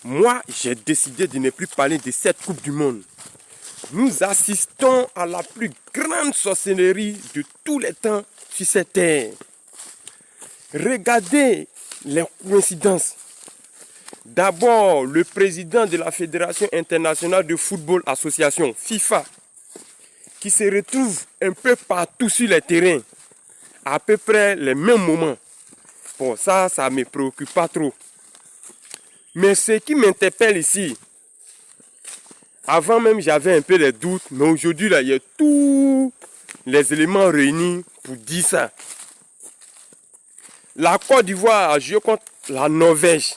Moi, j'ai décidé de ne plus parler de cette Coupe du Monde. Nous assistons à la plus grande sorcellerie de tous les temps sur cette terre. Regardez les coïncidences. D'abord, le président de la Fédération internationale de football association, FIFA, qui se retrouve un peu partout sur les terrains, à peu près les mêmes moments. Bon, ça ne me préoccupe pas trop. Mais ce qui m'interpelle ici, avant même j'avais un peu les doutes, mais aujourd'hui là, il y a tous les éléments réunis pour dire ça. La Côte d'Ivoire a joué contre la Norvège.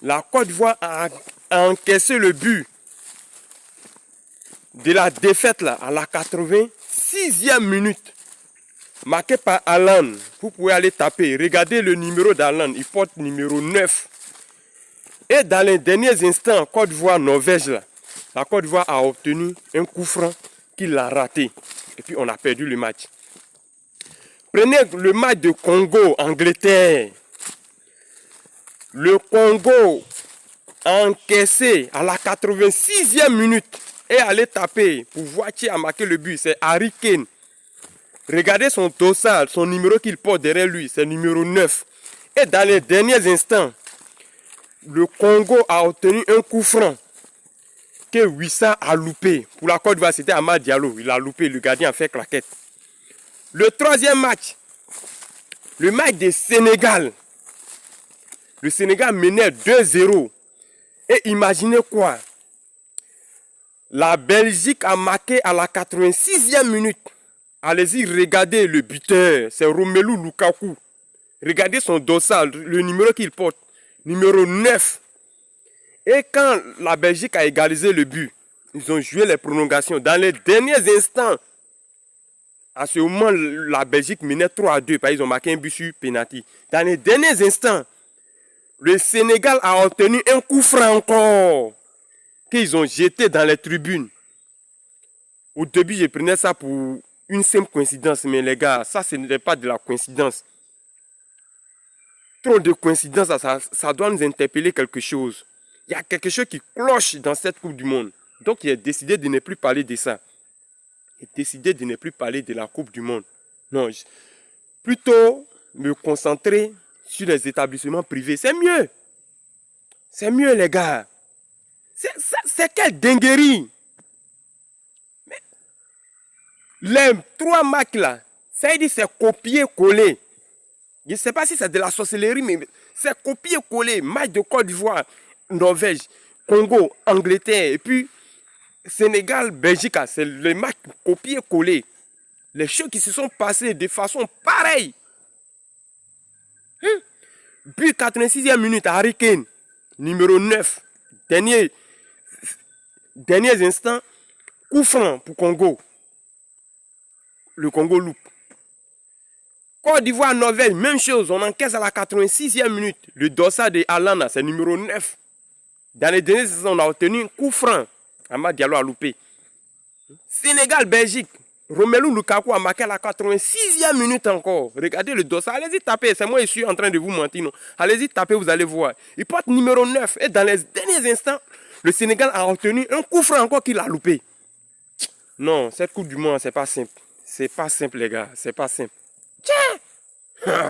La Côte d'Ivoire a encaissé le but de la défaite là, à la 86e minute. Marqué par Alan. Vous pouvez aller taper. Regardez le numéro d'Alan. Il porte numéro 9. Et dans les derniers instants, Côte d'Ivoire-Norvège, la Côte d'Ivoire a obtenu un coup franc qu'il a raté. Et puis on a perdu le match. Prenez le match de Congo-Angleterre. Le Congo a encaissé à la 86e minute et allé taper pour voir qui a marqué le but. C'est Harry Kane. Regardez son dossard, son numéro qu'il porte derrière lui, c'est numéro 9. Et dans les derniers instants, le Congo a obtenu un coup franc que Wissa a loupé. Pour la Côte d'Ivoire, c'était Amad Diallo. Il a loupé, le gardien a fait claquette. Le troisième match, le match du Sénégal. Le Sénégal menait 2-0. Et imaginez quoi? La Belgique a marqué à la 86e minute. Allez-y, regardez le buteur. C'est Romelu Lukaku. Regardez son dossard, le numéro qu'il porte. Numéro 9. Et quand la Belgique a égalisé le but, ils ont joué les prolongations. Dans les derniers instants, à ce moment, la Belgique menait 3-2 parce qu'ils ont marqué un but sur penalty. Dans les derniers instants, le Sénégal a obtenu un coup franc encore qu'ils ont jeté dans les tribunes. Au début, je prenais ça pour une simple coïncidence, mais les gars, ça ce n'est pas de la coïncidence. Trop de coïncidences, ça doit nous interpeller quelque chose. Il y a quelque chose qui cloche dans cette Coupe du Monde. Donc, il a décidé de ne plus parler de ça. Il a décidé de ne plus parler de la Coupe du Monde. Non, plutôt me concentrer sur les établissements privés. C'est mieux. C'est mieux, les gars. C'est quelle dinguerie. Mais les 3 matchs là, ça veut dire c'est copier-coller. Je ne sais pas si c'est de la sorcellerie, mais c'est copier-coller. Match de Côte d'Ivoire, Norvège, Congo, Angleterre, et puis Sénégal, Belgique, c'est le match copier-coller. Les choses qui se sont passées de façon pareille. But 86e minute, Harry Kane, numéro 9. Derniers instants, coup franc pour Congo. Le Congo loupe. Côte d'Ivoire, Norvège, même chose. On encaisse à la 86e minute. Le dossard de Alana, c'est numéro 9. Dans les derniers instants, on a obtenu un coup franc. Amad Diallo a loupé. Sénégal, Belgique. Romelu Lukaku a marqué à la 86e minute encore. Regardez le dossard. Allez-y taper. C'est moi, je suis en train de vous mentir. Non? Allez-y taper, vous allez voir. Il porte numéro 9. Et dans les derniers instants, le Sénégal a obtenu un coup franc encore qu'il a loupé. Non, cette Coupe du Monde, c'est pas simple. C'est pas simple, les gars. C'est pas simple. Tiens!